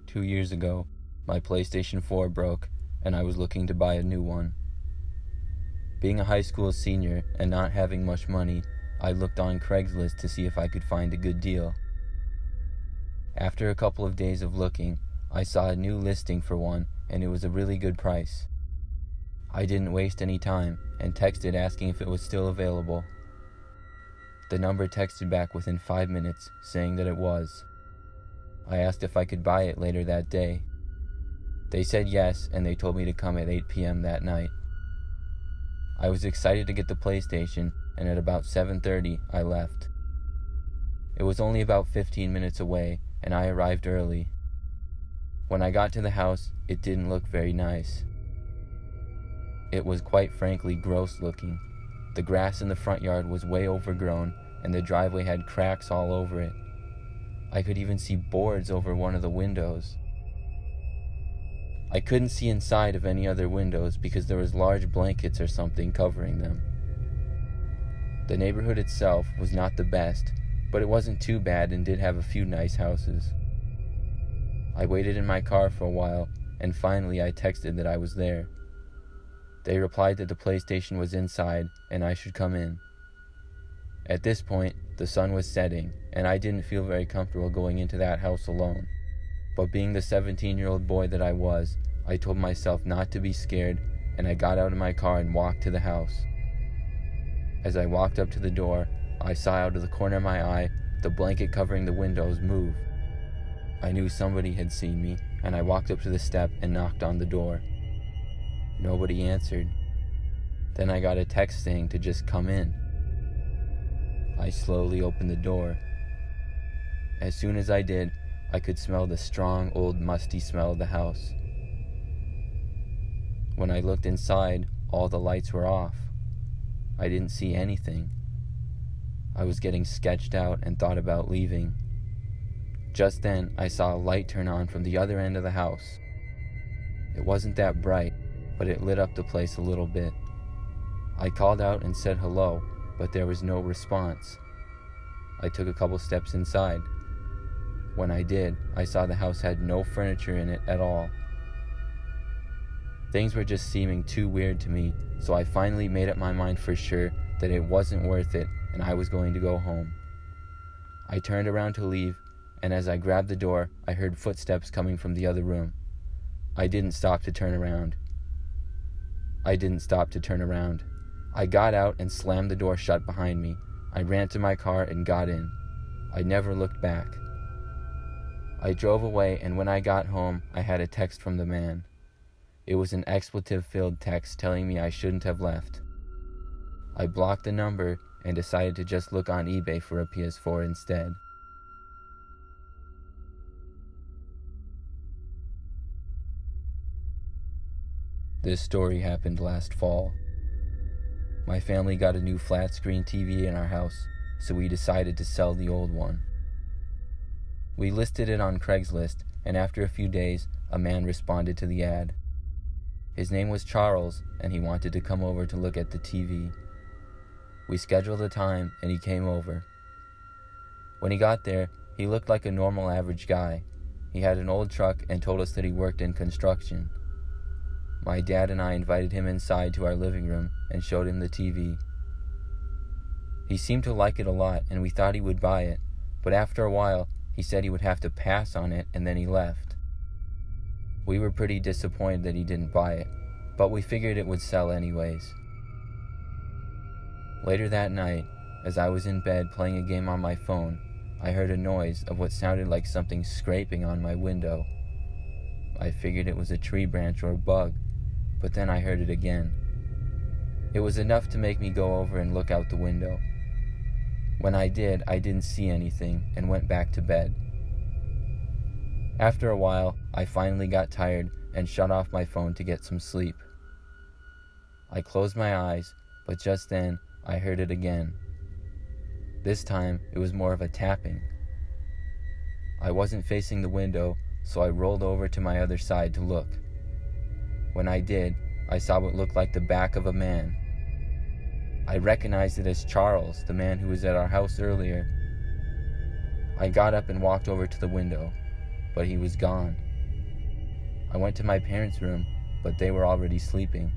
2 years ago, my PlayStation 4 broke, and I was looking to buy a new one. Being a high school senior and not having much money, I looked on Craigslist to see if I could find a good deal. After a couple of days of looking, I saw a new listing for one, and it was a really good price. I didn't waste any time and texted asking if it was still available. The number texted back within 5 minutes saying that it was. I asked if I could buy it later that day. They said yes, and they told me to come at 8 p.m. that night. I was excited to get the PlayStation, and at about 7:30, I left. It was only about 15 minutes away, and I arrived early. When I got to the house, it didn't look very nice. It was quite frankly gross looking. The grass in the front yard was way overgrown, and the driveway had cracks all over it. I could even see boards over one of the windows. I couldn't see inside of any other windows because there was large blankets or something covering them. The neighborhood itself was not the best, but it wasn't too bad and did have a few nice houses. I waited in my car for a while, and finally I texted that I was there. They replied that the PlayStation was inside and I should come in. At this point, the sun was setting, and I didn't feel very comfortable going into that house alone. But being the 17-year-old boy that I was, I told myself not to be scared, and I got out of my car and walked to the house. As I walked up to the door, I saw out of the corner of my eye the blanket covering the windows move. I knew somebody had seen me, and I walked up to the step and knocked on the door. Nobody answered. Then I got a text saying to just come in. I slowly opened the door. As soon as I did, I could smell the strong, old, musty smell of the house. When I looked inside, all the lights were off. I didn't see anything. I was getting sketched out and thought about leaving. Just then, I saw a light turn on from the other end of the house. It wasn't that bright, but it lit up the place a little bit. I called out and said hello, but there was no response. I took a couple steps inside. When I did, I saw the house had no furniture in it at all. Things were just seeming too weird to me, so I finally made up my mind for sure that it wasn't worth it and I was going to go home. I turned around to leave, and as I grabbed the door, I heard footsteps coming from the other room. I didn't stop to turn around. I got out and slammed the door shut behind me. I ran to my car and got in. I never looked back. I drove away, and when I got home, I had a text from the man. It was an expletive-filled text telling me I shouldn't have left. I blocked the number and decided to just look on eBay for a PS4 instead. This story happened last fall. My family got a new flat-screen TV in our house, so we decided to sell the old one. We listed it on Craigslist, and after a few days, a man responded to the ad. His name was Charles, and he wanted to come over to look at the TV. We scheduled a time, and he came over. When he got there, he looked like a normal average guy. He had an old truck and told us that he worked in construction. My dad and I invited him inside to our living room and showed him the TV. He seemed to like it a lot, and we thought he would buy it, but after a while, he said he would have to pass on it, and then he left. We were pretty disappointed that he didn't buy it, but we figured it would sell anyways. Later that night, as I was in bed playing a game on my phone, I heard a noise of what sounded like something scraping on my window. I figured it was a tree branch or a bug, but then I heard it again. It was enough to make me go over and look out the window. When I did, I didn't see anything and went back to bed. After a while, I finally got tired and shut off my phone to get some sleep. I closed my eyes, but just then, I heard it again. This time, it was more of a tapping. I wasn't facing the window, so I rolled over to my other side to look. When I did, I saw what looked like the back of a man. I recognized it as Charles, the man who was at our house earlier. I got up and walked over to the window, but he was gone. I went to my parents' room, but they were already sleeping.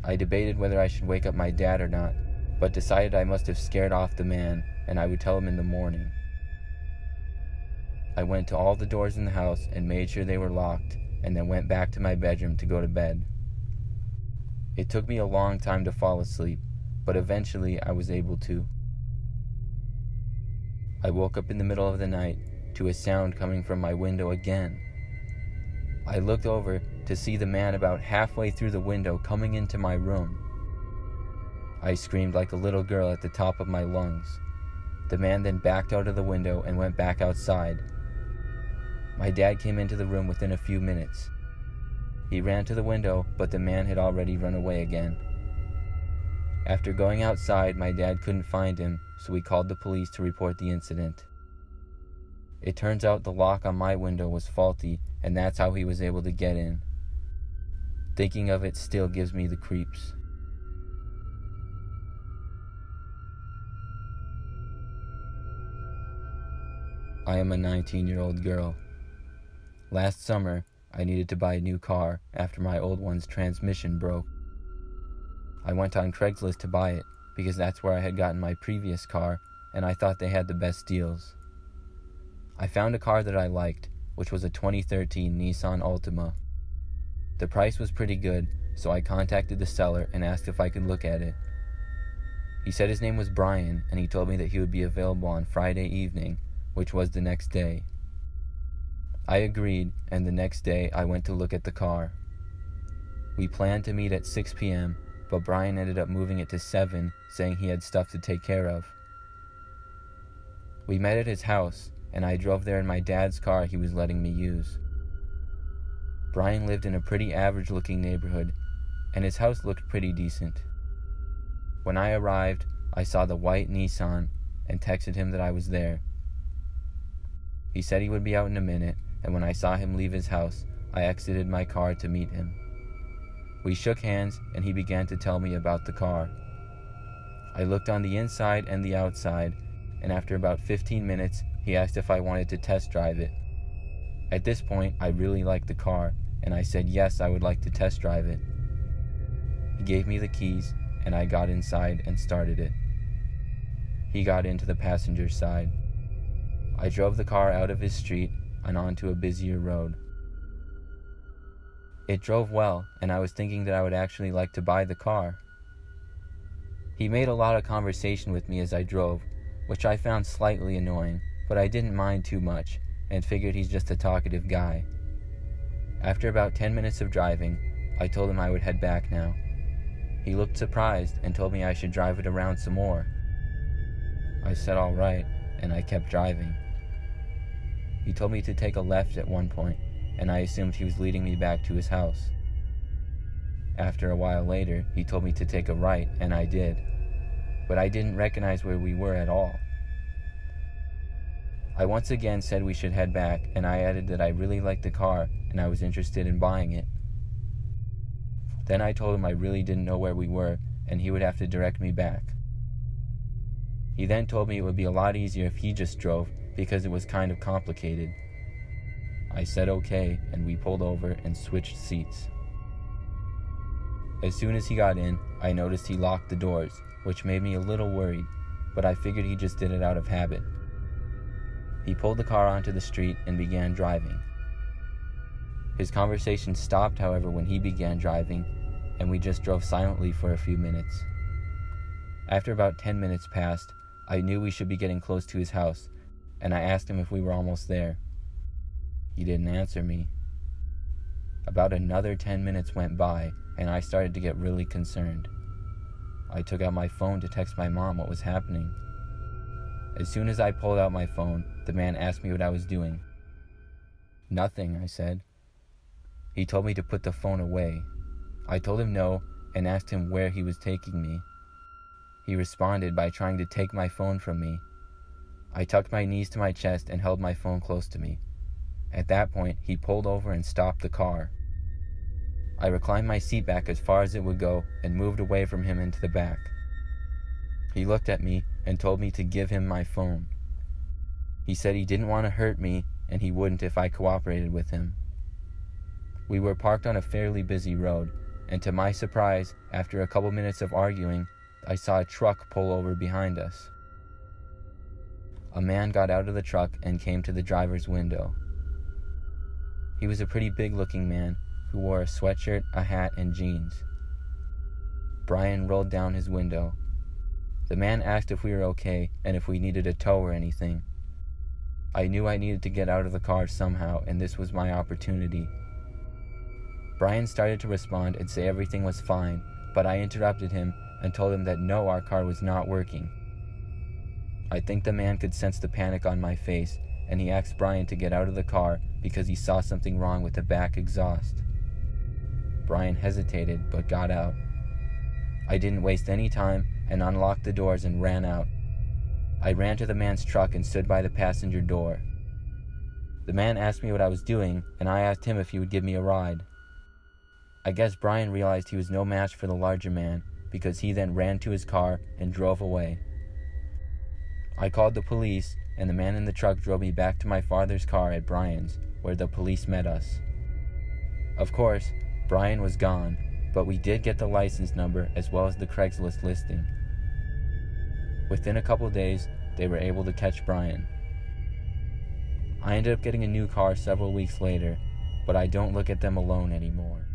I debated whether I should wake up my dad or not, but decided I must have scared off the man and I would tell him in the morning. I went to all the doors in the house and made sure they were locked, and then went back to my bedroom to go to bed. It took me a long time to fall asleep, but eventually I was able to. I woke up in the middle of the night to a sound coming from my window again. I looked over to see the man about halfway through the window coming into my room. I screamed like a little girl at the top of my lungs. The man then backed out of the window and went back outside. My dad came into the room within a few minutes. He ran to the window, but the man had already run away again. After going outside, my dad couldn't find him, so we called the police to report the incident. It turns out the lock on my window was faulty, and that's how he was able to get in. Thinking of it still gives me the creeps. I am a 19-year-old girl. Last summer, I needed to buy a new car after my old one's transmission broke. I went on Craigslist to buy it because that's where I had gotten my previous car, and I thought they had the best deals. I found a car that I liked, which was a 2013 Nissan Altima. The price was pretty good, so I contacted the seller and asked if I could look at it. He said his name was Brian, and he told me that he would be available on Friday evening, which was the next day. I agreed, and the next day I went to look at the car. We planned to meet at 6 p.m., but Brian ended up moving it to 7, saying he had stuff to take care of. We met at his house, and I drove there in my dad's car he was letting me use. Brian lived in a pretty average-looking neighborhood, and his house looked pretty decent. When I arrived, I saw the white Nissan and texted him that I was there. He said he would be out in a minute, and when I saw him leave his house, I exited my car to meet him. We shook hands, and he began to tell me about the car. I looked on the inside and the outside, and after about 15 minutes, he asked if I wanted to test drive it. At this point, I really liked the car, and I said yes, I would like to test drive it. He gave me the keys, and I got inside and started it. He got into the passenger side. I drove the car out of his street and onto a busier road. It drove well, and I was thinking that I would actually like to buy the car. He made a lot of conversation with me as I drove, which I found slightly annoying, but I didn't mind too much, and figured he's just a talkative guy. After about 10 minutes of driving, I told him I would head back now. He looked surprised and told me I should drive it around some more. I said all right, and I kept driving. He told me to take a left at one point, and I assumed he was leading me back to his house. After a while later, he told me to take a right, and I did, but I didn't recognize where we were at all. I once again said we should head back, and I added that I really liked the car and I was interested in buying it. Then I told him I really didn't know where we were, and he would have to direct me back. He then told me it would be a lot easier if he just drove, because it was kind of complicated. I said okay, and we pulled over and switched seats. As soon as he got in, I noticed he locked the doors, which made me a little worried, but I figured he just did it out of habit. He pulled the car onto the street and began driving. His conversation stopped, however, when he began driving, and we just drove silently for a few minutes. After about 10 minutes passed, I knew we should be getting close to his house, and I asked him if we were almost there. He didn't answer me. About another 10 minutes went by, and I started to get really concerned. I took out my phone to text my mom what was happening. As soon as I pulled out my phone, the man asked me what I was doing. "Nothing," I said. He told me to put the phone away. I told him no and asked him where he was taking me. He responded by trying to take my phone from me. I tucked my knees to my chest and held my phone close to me. At that point, he pulled over and stopped the car. I reclined my seat back as far as it would go and moved away from him into the back. He looked at me and told me to give him my phone. He said he didn't want to hurt me and he wouldn't if I cooperated with him. We were parked on a fairly busy road, and to my surprise, after a couple minutes of arguing, I saw a truck pull over behind us. A man got out of the truck and came to the driver's window. He was a pretty big-looking man who wore a sweatshirt, a hat, and jeans. Brian rolled down his window. The man asked if we were okay and if we needed a tow or anything. I knew I needed to get out of the car somehow, and this was my opportunity. Brian started to respond and say everything was fine, but I interrupted him and told him that no, our car was not working. I think the man could sense the panic on my face, and he asked Brian to get out of the car because he saw something wrong with the back exhaust. Brian hesitated but got out. I didn't waste any time and unlocked the doors and ran out. I ran to the man's truck and stood by the passenger door. The man asked me what I was doing, and I asked him if he would give me a ride. I guess Brian realized he was no match for the larger man because he then ran to his car and drove away. I called the police, and the man in the truck drove me back to my father's car at Brian's, where the police met us. Of course, Brian was gone, but we did get the license number as well as the Craigslist listing. Within a couple days, they were able to catch Brian. I ended up getting a new car several weeks later, but I don't look at them alone anymore.